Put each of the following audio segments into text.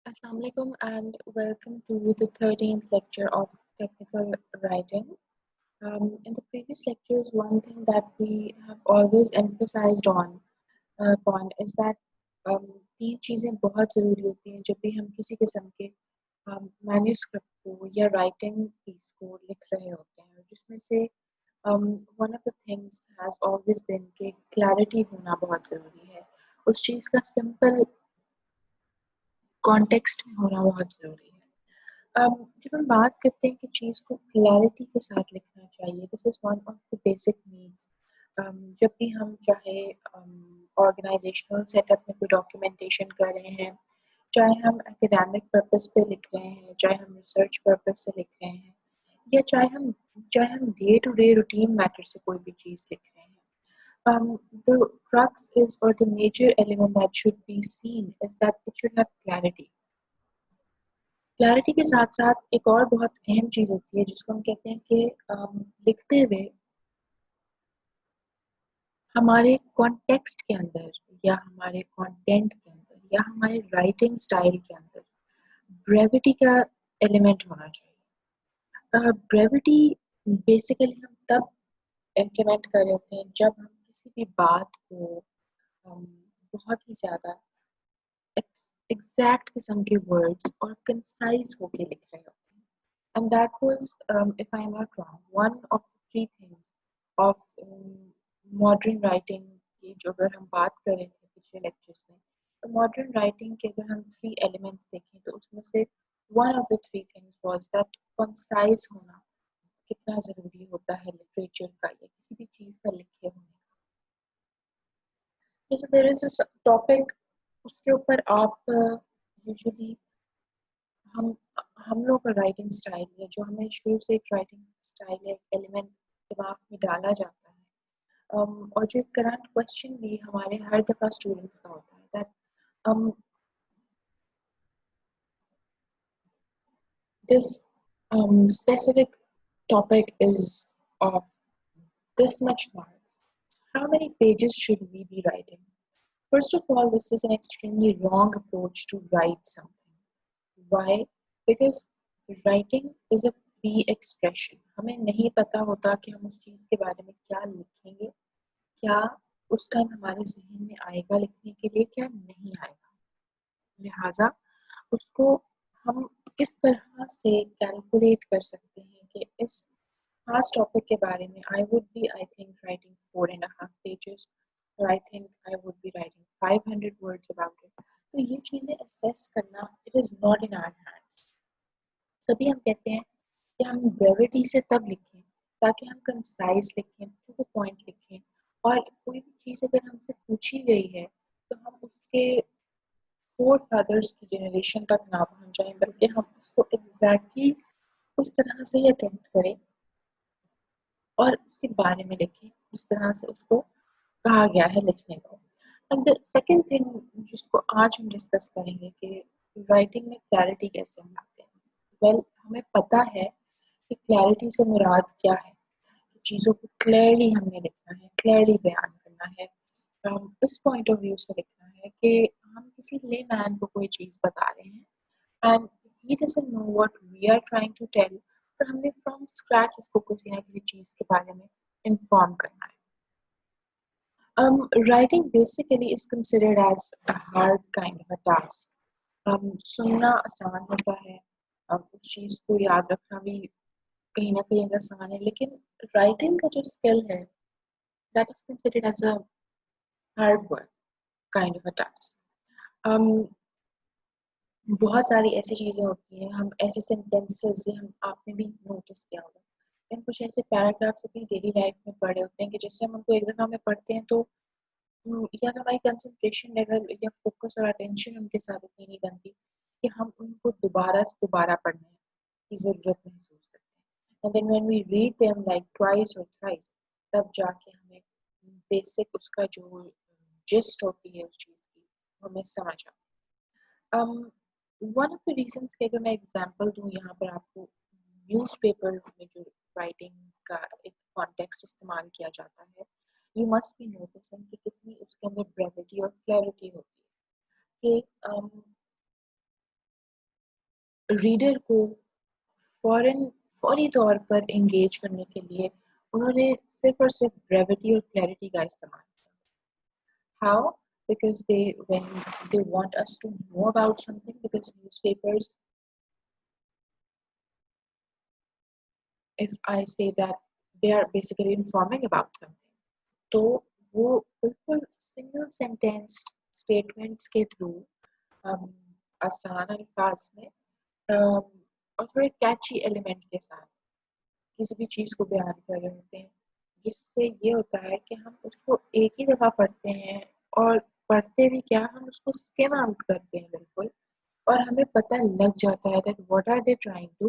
Assalamu alaikum and welcome to the 13th lecture of technical writing. In the previous lectures, one thing that we have always emphasized upon is that तीन चीज़ें बहुत ज़रूरी होती हैं जब भी हम किसी किस्म के मैन्युस्क्रिप्ट को या राइटिंग पीस को लिख रहे होते हैं जिसमें से one of the things has always been कि क्लैरिटी होना बहुत ज़रूरी है उस चीज़ का सिंपल कॉन्टेक्स्ट में होना बहुत ज़रूरी है। जब हम बात करते हैं कि चीज़ को क्लैरिटी के साथ लिखना चाहिए, this is one of the basic needs. जब भी हम चाहे ऑर्गेनाइजेशनल सेटअप में कोई डॉक्यूमेंटेशन कर रहे हैं, चाहे हम एकेडमिक पर्पस पे लिख रहे हैं, चाहे हम रिसर्च पर्पस से लिख रहे हैं, या चाहे हम day to day routine matter से कोई भी चीज़ लिख रहे हैं। The crux is, or the major element that should be seen is that it should have clarity. Clarity के साथ-साथ एक और बहुत अहम चीज़ होती है जिसको हम कहते हैं कि लिखते हुए हमारे कॉन्टेक्स्ट के अंदर या हमारे कंटेंट के अंदर या हमारे राइटिंग स्टाइल के अंदर ब्रेविटी का एलिमेंट होना चाहिए। ब्रेविटी बेसिकली हम तब इम्प्लीमेंट कर रहे होते हैं जब हम किसी भी बात को अम, बहुत ही ज़्यादा एग्जैक्ट किस्म के वर्ड्स और कंसाइज होके लिख रहे होते हैं। And that was, if I'm not wrong, one of the three things of modern writing की जो अगर हम बात करें थे पिछले लेक्चर्स में तो मॉडर्न राइटिंग के अगर हम थ्री एलिमेंट्स देखें तो उसमें से one of the three things was that concise होना कितना ज़रूरी होता है लिटरेचर का या किसी भी चीज़ का लिखे होने का। जैसे देयर इज अ टॉपिक उसके ऊपर आप यूजुअली हम हम लोग का राइटिंग स्टाइल है जो हमें शुरू से एक राइटिंग स्टाइल है एक एलिमेंट दिमाग में डाला जाता है। और जो करंट क्वेश्चन भी हमारे हर दफ़ा स्टूडेंट्स का होता है that this specific topic is of this much marks. How many pages should we be writing? First of all, this is an extremely wrong approach to write something. Why? Because writing is a free expression. हमें नहीं पता होता कि हम उस चीज़ के बारे में क्या लिखेंगे, क्या उस टाइम हमारे ज़हन में आएगा लिखने के लिए, क्या नहीं आएगा। लिहाजा उसको हम किस तरह से कैलकुलेट कर सकते हैं कि इस खास टॉपिक के बारे में I would be I think writing 4.5 pages और I think I would be writing 500 words about it. तो ये चीज़ें असेस करना it is not in our hands. तभी हम कहते हैं कि हम ब्रेविटी से तब लिखें ताकि हम कंसाइज लिखें, टू द पॉइंट लिखें और कोई भी चीज़ अगर हमसे पूछी गई है तो हम उसके फोर फादर्स की जनरेशन तक ना पहुंच जाएं बल्कि हम उसको एग्जैक्टली उस तरह से ही अटेम्प्ट करें और उसके बारे में लिखें जिस तरह से उसको कहा गया है लिखने को। एंड द सेकंड थिंग जिसको आज हम डिस्कस करेंगे कि राइटिंग में क्लैरिटी कैसे हम लाते हैं। वेल हमें पता है कि क्लैरिटी से मुराद क्या है। चीज़ों को क्लियरली हमने लिखना है, क्लियरली बयान करना है। इस पॉइंट ऑफ व्यू से लिखना है कि हम किसी लेमैन को कोई चीज़ बता रहे हैं and he doesn't know what we are trying to tell, पर हमने फ्रॉम स्क्रैच उसको किसी ना किसी चीज़ के बारे में इन्फॉर्म करना है। Writing basically is considered as a hard kind of a task. सुनना आसान होता है, उस चीज़ को याद रखना भी कहीं ना कहीं आसान है, लेकिन राइटिंग का जो स्किल है that is considered as a hard work kind of a task. बहुत सारी ऐसी चीज़ें होती हैं, हम ऐसे सेंटेंसेस से हम आपने भी नोटिस किया होगा कि हम कुछ ऐसे पैराग्राफ्स अपनी डेली लाइफ में पढ़े होते हैं कि जैसे हम उनको एक दफ़ा में पढ़ते हैं तो या तो हमारी कंसंट्रेशन लेवल या फोकस और अटेंशन उनके साथ इतनी नहीं बनती कि हम उनको दोबारा से दोबारा पढ़ने की ज़रूरत महसूस करते हैं। And then when we read them like twice और थ्राइस तब जाके हमें बेसिक उसका जो जिस्ट होती है उस चीज़ की वो हमें समझ आती है। वन ऑफ द रीजंस कि अगर मैं एग्जांपल दूं यहाँ पर आपको, न्यूज़पेपर में जो राइटिंग का एक कॉन्टेक्स्ट इस्तेमाल किया जाता है, यू मस्ट बी नोटिसिंग कि कितनी उसके अंदर ब्रेविटी और क्लैरिटी होती है कि रीडर को फौरी तौर पर एंगेज करने के लिए उन्होंने सिर्फ और सिर्फ ब्रेविटी और क्लैरिटी का इस्तेमाल किया। How? Because when they want us to know about something, because newspapers, if I say that they are basically informing about something, तो वो बिल्कुल सिंगल सेंटेंस स्टेटमेंट्स के थ्रू आसान अल्फाज में और थोड़े कैची एलिमेंट के साथ किसी भी चीज़ को बयान कर रहे होते हैं, जिससे ये होता है कि हम उसको एक ही दफ़ा पढ़ते हैं और पढ़ते भी क्या, हम उसको स्किम आउट करते हैं बिल्कुल, और हमें पता लग जाता है that what are they trying to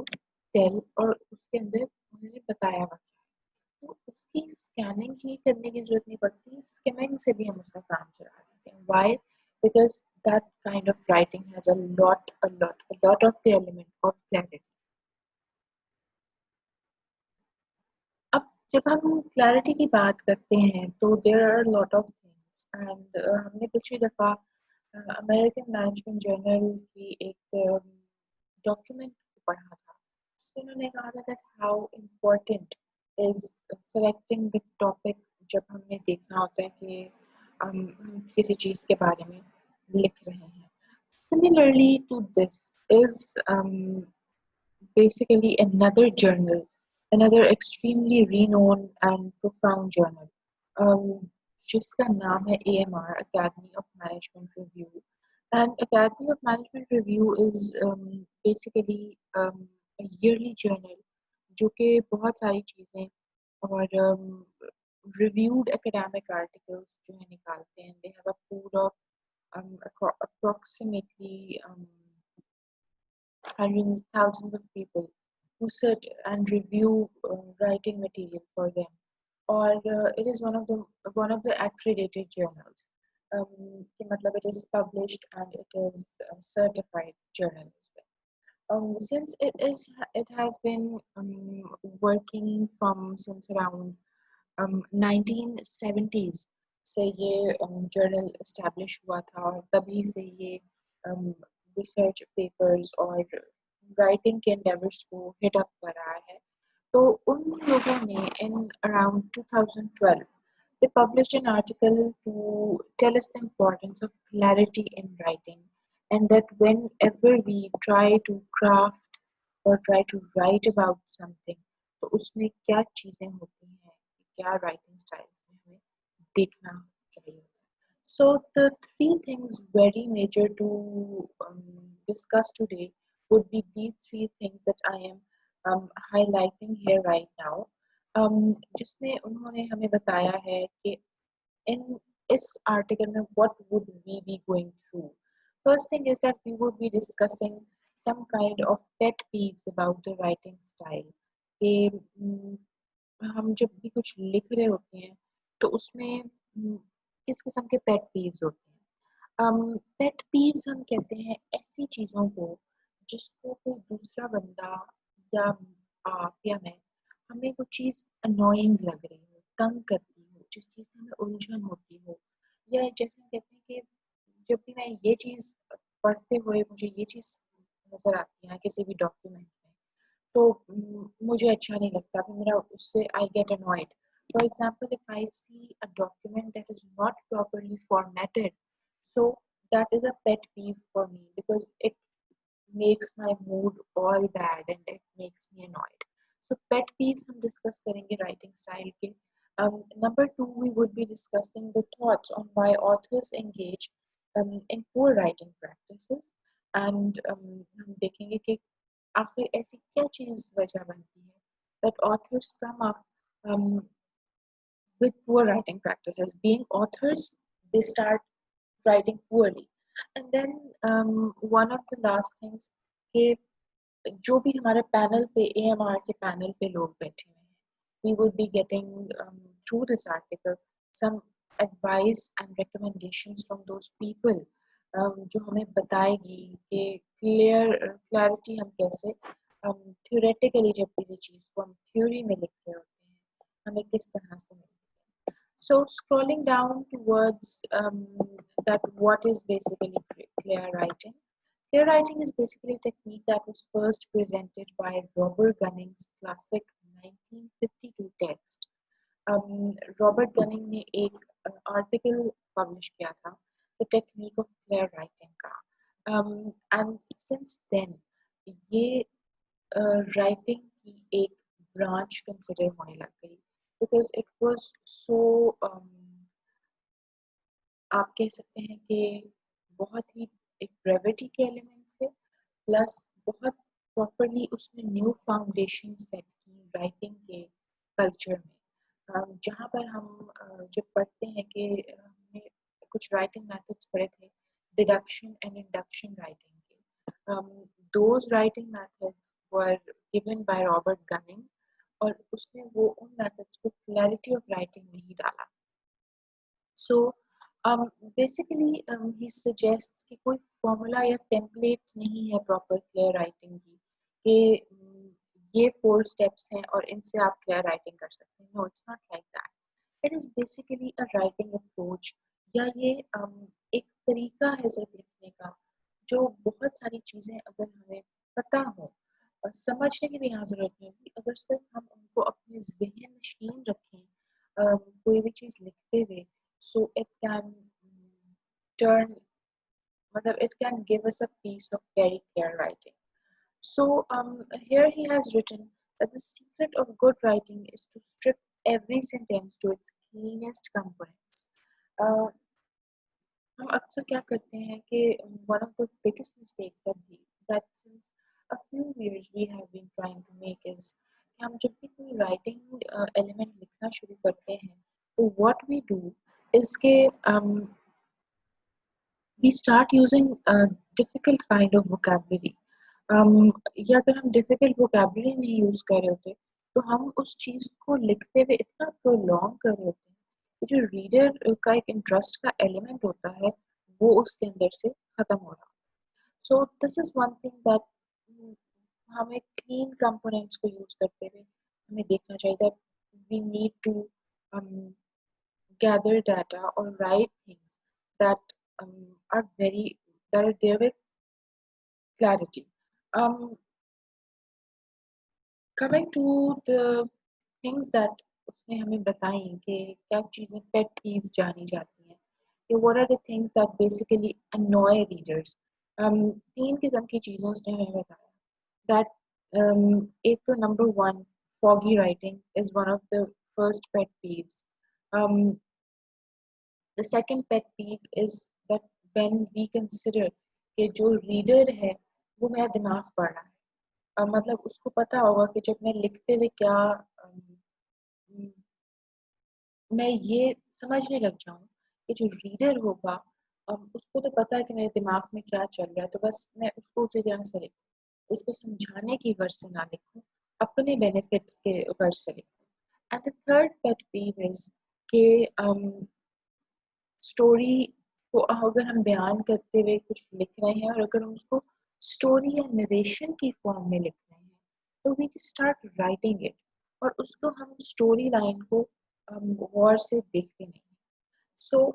tell, और उसके अंदर उन्होंने बताया हुआ क्या है। तो उसकी स्कैनिंग ही करने की ज़रूरत नहीं पड़ती, स्किमिंग से भी हम उसका काम चला लेते हैं। Why? Because that kind of writing has a lot of the element of clarity. अब जब हम क्लैरिटी की बात करते हैं तो there are lot of things, and हमने पिछली दफ़ा अमेरिकन मैनेजमेंट जर्नल की एक डॉक्यूमेंट पढ़ा था, जिसमें उन्होंने कहा था that how important is selecting the topic जब हमने देखना होता है कि हम किसी चीज़ के बारे में लिख रहे हैं। Similarly to this is basically another journal, another extremely renowned and profound journal, um, जिसका नाम है AMR, Academy of Management Review. And Academy of Management Review is basically a yearly journal जो कि बहुत सारी चीज़ें और reviewed academic articles जो है निकालते हैं. They have a pool of approximately hundreds, thousands of people who sit and review writing material for them. Or it is one of the accredited journals. कि मतलब it is published and it is a certified journal as well. Since it has been working from since around 1970s से ये journal establish हुआ था, और तभी से ये रिसर्च पेपर्स और राइटिंग के एंडेवर्स को हिट अप कर रहा है. तो उन लोगों ने in around 2012 they published an article to tell us the importance of clarity in writing, and that whenever we try to craft or try to write about something, तो उसमें क्या चीज़ें होती हैं, क्या राइटिंग स्टाइल्स में हमें देखना चाहिए. So the three things very major to discuss today would be these three things that I am highlighting here right now. जिसमें उन्होंने हमें बताया है कि in इस article में what would we be going through. First thing is that we would be discussing some kind of pet peeves about the writing style. कि हम जब भी कुछ लिख रहे होते हैं तो उसमें किस किस्म के पेट पीव्स होते हैं. पेट पीव्स हम कहते हैं ऐसी चीज़ों को जिसको कोई दूसरा बंदा या आप या मैं, हमें वो चीज़ अनोइंग लग रही हो, तंग करती हो, जिस चीज़ से हमें उलझन होती हो, या जैसे हम कहते हैं कि जब भी मैं ये चीज़ पढ़ते हुए मुझे ये चीज़ नज़र आती है ना किसी भी डॉक्यूमेंट में, तो मुझे अच्छा नहीं लगता, फिर मेरा उससे I get annoyed. For example, if I see a document that is not properly formatted, so that is a pet peeve for me because it makes my mood all bad and it makes me annoyed. So pet peeves हम discuss करेंगे writing style के. Number two, we would be discussing the thoughts on why authors engage in poor writing practices, and हम देखेंगे कि आखिर ऐसी क्या चीज़ वजह बनती है that authors come up with poor writing practices. Being authors, they start writing poorly. And then one of the last things कि जो भी हमारे पैनल पे AMR के पैनल पे लोग बैठे हुए हैं, we would be getting through this article some advice and recommendations from those people जो हमें बताएगी कि क्लैरिटी हम कैसे theoretically जब किसी चीज़ को हम थ्योरी में लिख रहे होते हैं, हमें किस तरह से मिलती है. So scrolling down towards that what is basically clear writing. Playwriting is basically a technique that was first presented by Robert Gunning's classic 1952 text. Robert gunning ने एक आर्टिकल पब्लिश किया था the technique of clear writing का and since then ये writing की एक branch consider होने लग गई बिकॉज इट वाज सो आप कह सकते हैं कि बहुत ही एक ब्रेविटी के एलिमेंट से प्लस बहुत प्रॉपरली उसने न्यू फाउंडेशन सेट की राइटिंग के कल्चर में जहाँ पर हम जब पढ़ते हैं कि हमने कुछ राइटिंग मेथड्स पढ़े थे डिडक्शन एंड इंडक्शन राइटिंग के those writing methods were given by Robert gunning और उसने वो उन मेथड्स को क्लैरिटी ऑफ राइटिंग में ही डाला सो बेसिकली ही सजेस्ट कि कोई फॉर्मूला या टेम्पलेट नहीं है प्रॉपर क्लियर राइटिंग की कि ये 4 स्टेप्स हैं और इनसे आप क्लियर राइटिंग कर सकते हैं no it's not like that it is basically a writing approach या ये एक तरीका है सिर्फ लिखने का जो बहुत सारी चीज़ें अगर हमें पता हो और समझने की भी यहाँ ज़रूरत नहीं होगी अगर सिर्फ हम उनको अपने जहन नशीन रखें कोई भी चीज़ लिखते हुए so it can turn it can give us a piece of very clear writing so here he has written that the secret of good writing is to strip every sentence to its cleanest components हम अक्सर क्या करते हैं कि one of the biggest mistakes that since a few years we have been trying to make is कि हम जब भी कोई writing element लिखना शुरू करते हैं तो what we do is कि we start using a difficult kind of vocabulary या अगर हम difficult vocabulary नहीं use कर रहे होते तो हम उस चीज़ को लिखते हुए इतना prolong कर रहे होते हैं कि जो रीडर का एक इंटरेस्ट का एलिमेंट होता है वो उसके अंदर से खत्म हो रहा so this is one thing that हमें क्लीन कंपोनेंट्स को यूज करते हुए हमें देखना चाहिए that we need to gather data or write things that are very that are there with clarity. Um, coming to the things that उसने हमें बताई कि क्या चीज़ें पेट पीव्स जानी जाती हैं कि what are the things that basically annoy readers 3 किस्म की चीज़ें उसने हमें बताया that एक तो number 1 foggy writing is one of the first pet peeves um, the second pet peeve is that when we consider कि जो रीडर है वो मेरा दिमाग पढ़ रहा है मतलब उसको पता होगा कि जब मैं लिखते हुए क्या मैं ये समझने लग जाऊं कि जो रीडर होगा उसको तो पता है कि मेरे दिमाग में क्या चल रहा है तो बस मैं उसको उसी तरह से लिखूं उसको समझाने की गर्ज से ना लिखूं अपने बेनिफिट्स के गर्ज से लिखूं and the third pet peeve is कि स्टोरी को अगर हम बयान करते हुए कुछ लिख रहे हैं और अगर हम उसको स्टोरी या नरेशन की फॉर्म में लिख रहे हैं तो वी स्टार्ट राइटिंग इट और उसको हम स्टोरी लाइन को गौर से देखते नहीं so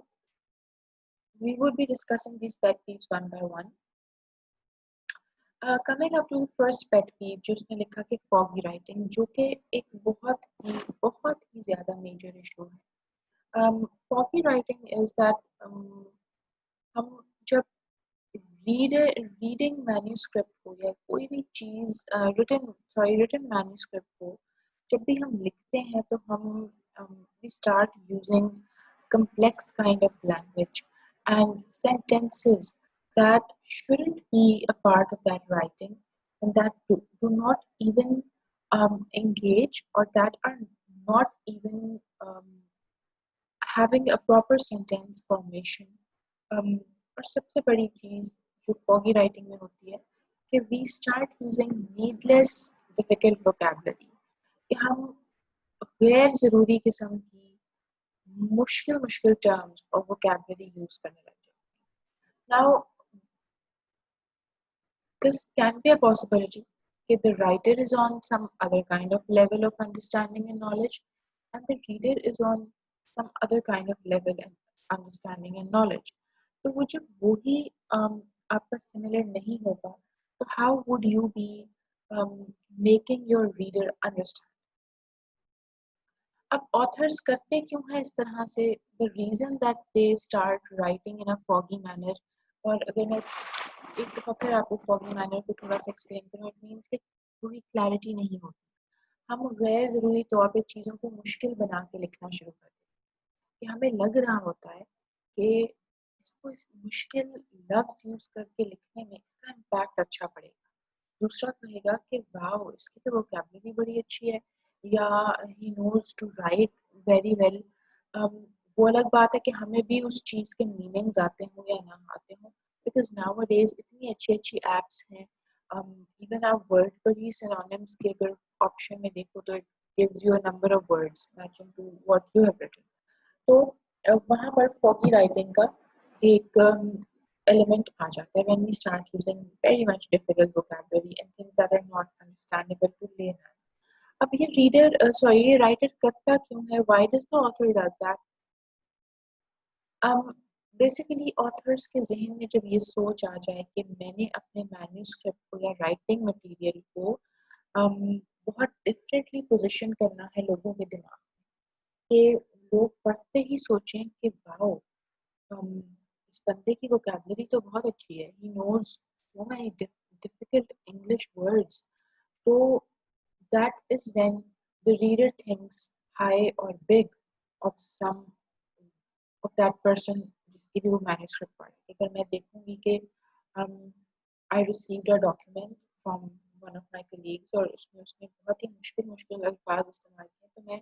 we would be discussing this pet peeves one by one coming up to the first pet peeve जो उसने लिखा कि फॉगी राइटिंग जो कि एक बहुत ही ज़्यादा मेजर इशू है फॉगी राइटिंग इज दैट हम जब रीडिंग मैन्यूस्क्रिप्ट को या कोई भी चीज़ रिटन मैन्यूस्क्रिप्ट को जब भी हम लिखते हैं तो हम we start using complex kind of language and sentences that shouldn't be a part of that writing and that do not even engage or that are not even having a proper sentence formation और सबसे बड़ी चीज़ जो foggy writing में होती है कि we start using needless difficult vocabulary कि हम गैर ज़रूरी किस्म की मुश्किल मुश्किल टर्म्स और वोकैबुलरी यूज करने लग जाते हैं now this can be a possibility if the writer is on some other kind of level of understanding and knowledge and the reader is on some other kind of level and understanding and knowledge तो वो जब वही आपका similar नहीं होगा, तो how would you be making your reader understand? अब authors करते क्यों हैं इस तरह से? The reason that they start writing in a foggy manner, और अगर मैं एक दफा फिर आपको फॉगी मैनर को थोड़ा सा एक्सप्लेन करूँ, इट मीन्स कि पूरी क्लैरिटी नहीं होती। हम गैर ज़रूरी तौर पे चीज़ों को मुश्किल बना के लिखना शुरू कर देते हैं, कि हमें लग रहा होता है कि इसको इस मुश्किल लफ्ज़ यूज़ करके लिखने में इसका इम्पैक्ट अच्छा पड़ेगा। दूसरा कहेगा कि वाओ, इसकी तो वोकैब्युलरी बड़ी अच्छी है, या he knows to write very well. वो अलग बात है कि हमें भी उस चीज़ के मीनिंग्स आते हों या ना आते हों, बिकॉज़ नाउअडेज़ इतनी अच्छी-अच्छी ऐप्स हैं। इवन आप वर्ड पर ही सिनोनिम्स के अगर ऑप्शन में देखो तो it gives you a number of words matching to what you have written. तो वहाँ पर फॉगी राइटिंग का एक एलिमेंट आ जाता है when we start using very much difficult vocabulary and things that are not understandable to layman. अब ये ये राइटर करता क्यों है? Why does the author does that? Basically authors के ज़हन में जब ये सोच आ जाए कि मैंने अपने मैन्युस्क्रिप्ट को या राइटिंग मटेरियल को अम, बहुत डिफरेंटली पोजीशन करना है लोगों के दिमाग के, लोग पढ़ते ही सोचें कि वाओ, um, इस बंदे की वोकैबुलरी तो बहुत अच्छी है, he knows so many difficult English words. तो that is when the reader thinks high or big of some of that person जिसकी भी वो मैन्युस्क्रिप्ट पढ़े। अगर मैं देखूंगी कि um, I received a document from one of my colleagues और उसमें उसने बहुत ही मुश्किल मुश्किल अल्फाज इस्तेमाल किए, तो मैं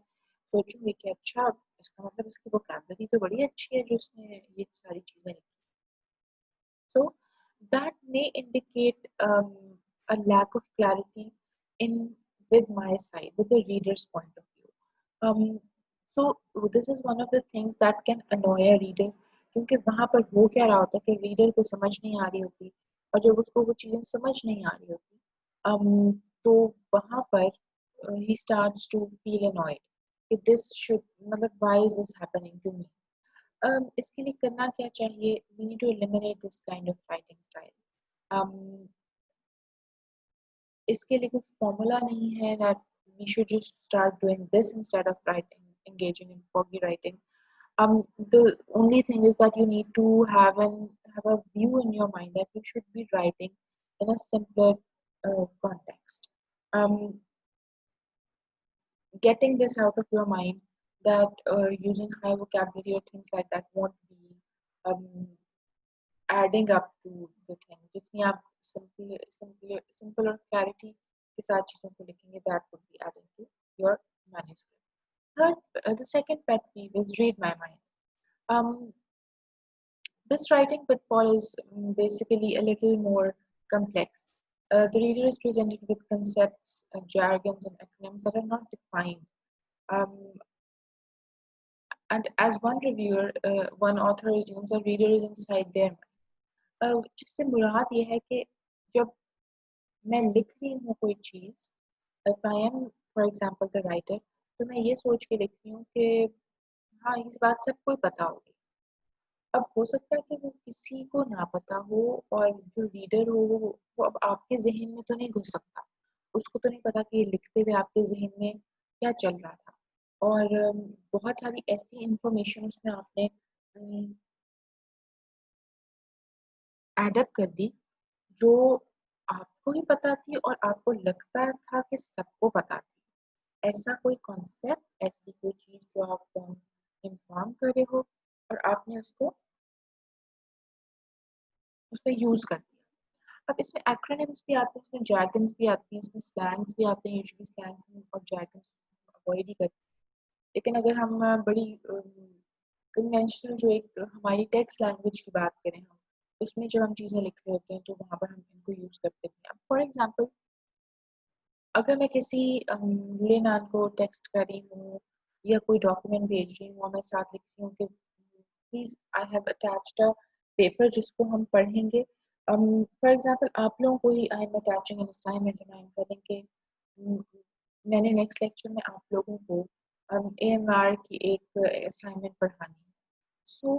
सोचूंगी कि अच्छा, इसका मतलब इसकी वोकैबुलरी तो बड़ी अच्छी है जो इसने ये सारी चीज़ें लिखी। So that may indicate a lack of clarity in with my side, with the reader's point of view. So this is one of the things that can annoy a reader, क्योंकि वहाँ पर हो क्या रहा होता है कि रीडर को समझ नहीं आ रही होती, और जब उसको वो चीज़ें समझ नहीं आ रही होती, तो वहाँ पर he starts to feel annoyed कि this should, मतलब why is this happening to me? इसके लिए करना क्या चाहिए? We need to eliminate this kind of writing style. Um, इसके लिए कुछ फॉर्मूला नहीं है that we should just start doing this instead of writing, engaging in foggy writing. The only thing is that you need to have a view in your mind that you should be writing in a simpler context. Um, Getting this out of your mind that using high vocabulary or things like that won't be um, adding up to the thing. जितनी आप simple और clarity के साथ चीज़ों को लिखेंगे, that would be adding to your manuscript. Third, the second pet peeve is read my mind. Um, this writing pitfall is basically a little more complex. The reader is presented with concepts, jargons, and acronyms that are not defined. Um, and as one reviewer, one author assumes a reader is inside their mind. जिससे मुराद ये है कि जब मैं लिख रही हूँ कोई चीज़, if I am for example the writer, तो मैं ये सोच के लिख रही हूँ कि हाँ, इस बात सबको ही पता होगी। अब हो सकता है कि वो किसी को ना पता हो, और जो रीडर हो वो अब आपके ज़हन में तो नहीं घुस सकता। उसको तो नहीं पता कि ये लिखते हुए आपके ज़हन में क्या चल रहा था। और बहुत सारी ऐसी इन्फॉर्मेशन उसमें आपने एड अप कर दी जो आपको ही पता थी और आपको लगता था कि सबको पता थी। ऐसा कोई कॉन्सेप्ट, ऐसी कोई चीज़ जो आप इन्फॉर्म कर रहे हो और आपने उसको उसमें यूज़ कर दिया। अब इसमें एक्रोनिम्स भी आते हैं, इसमें jargons भी आती हैं, इसमें स्लैंग्स भी आते हैं। यूजुअली स्लैंग्स और jargons अवॉइड ही करते हैं। लेकिन अगर हम बड़ी कन्वेंशनल जो एक हमारी टेक्स्ट लैंग्वेज की बात करें हम, उसमें जब हम चीज़ें लिख रहे होते हैं तो वहाँ पर हम इनको यूज़ करते हैं। अब फॉर एग्ज़ाम्पल, अगर मैं किसी लेमैन को टेक्स्ट कर रही हूँ या कोई डॉक्यूमेंट भेज रही हूँ और मैं साथ लिख रही हूँ कि please I have attached a paper जिसको हम पढ़ेंगे। फॉर एग्जांपल, आप लोगों को ही I am attaching an assignment and I am करेंगे कि मैंने नेक्स्ट लेक्चर में आप लोगों को एएमआर की एक असाइनमेंट पढ़ानी है। सो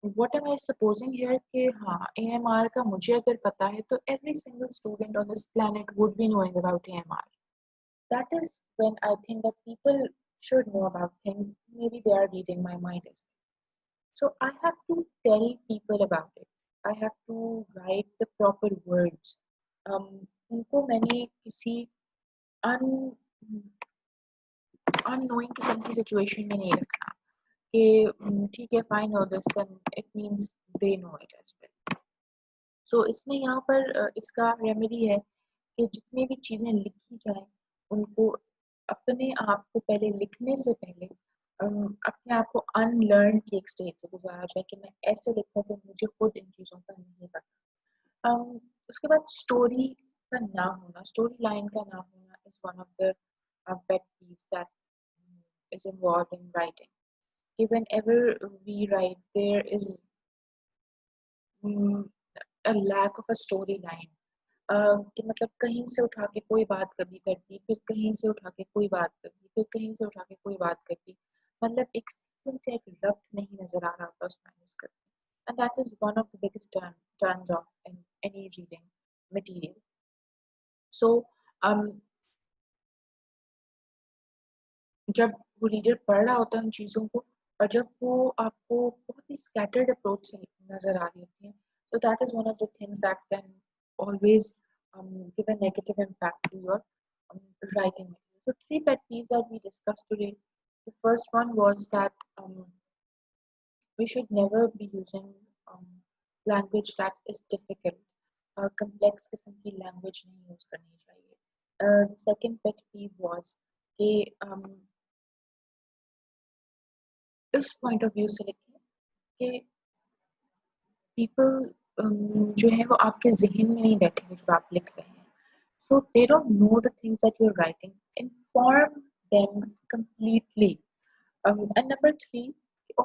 what am I supposing here कि हाँ AMR का मुझे अगर पता है तो every single student on this planet would be knowing about AMR. That is when I think that people should know about things. Maybe they are reading my mind as well. So I have to tell people about it. I have to write the proper words. उनको मैंने किसी un unknowing किस्म की situation में नहीं रखना कि ठीक है fine know this then it means they know it as well. So इसमें यहाँ पर इसका रेमेडी है कि जितनी भी चीज़ें लिखी जाएं उनको अपने आप को पहले लिखने से पहले अपने आप को अनलर्न की एक स्टेज से गुजारा जाए कि मैं ऐसे लिखूं कि मुझे खुद इन चीज़ों का नहीं पता। उसके बाद स्टोरी का ना होना, स्टोरी लाइन का ना होना is one of the pet peeves that is involved in writing. Whenever we write, there is mm, a lack of a storyline. कि मतलब कहीं से उठा के कोई बात कभी कर दी, फिर कहीं से उठा के कोई बात कर दी, फिर कहीं से उठा के कोई बात कर दी, मतलब एक सीक्वेंस या एक रब्त नहीं नजर आ रहा होता उस मैन्युस्क्रिप्ट में, and that is one of the biggest turns off in any reading material. So जब वो रीडर पढ़ रहा होता है उन चीज़ों को और जब वो आपको बहुत ही स्कैटर्ड अप्रोच से नजर आ रही होती है, so that is one of the things that can always give a negative impact to your writing material. So 3 pet peeves that we discussed today. The first one was that we should never be using language that is difficult. Complex किस्म की language नहीं use करनी चाहिए. The second pet peeve was कि इस point of view से लिखें कि पीपल जो है वो आपके जहन में नहीं बैठे हुए जब आप लिख रहे हैं, so they don't know the things that you are writing, inform them completely. And number 3,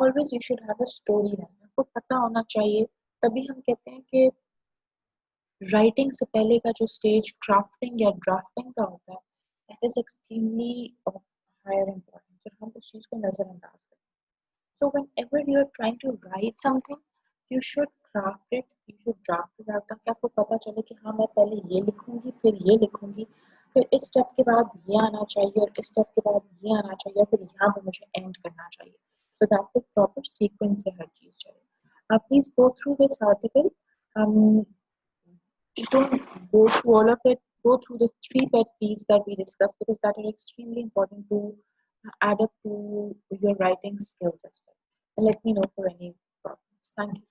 always you should have a story line. आपको पता होना चाहिए, तभी हम कहते हैं कि राइटिंग से पहले का जो स्टेज क्राफ्टिंग या ड्राफ्टिंग का होता है, that is extremely of higher importance और हम उस चीज़ को नज़रअंदाज करते हैं. So whenever you are trying to write something, you should craft it, you should draft it out ताकि आपको पता चले कि हाँ मैं पहले ये लिखूंगी, फिर ये लिखूंगी, फिर इस स्टेप के बाद ये आना चाहिए और इस स्टेप के बाद ये आना चाहिए, फिर यहाँ पे मुझे एंड करना चाहिए. So that the proper sequence से हर चीज़ चले. Please go through this article. Um, just don't go through all of it. Go through the 3 pet peeves that we discussed because that are extremely important to add up to your writing skills as well. And let me know for any problems. Thank you.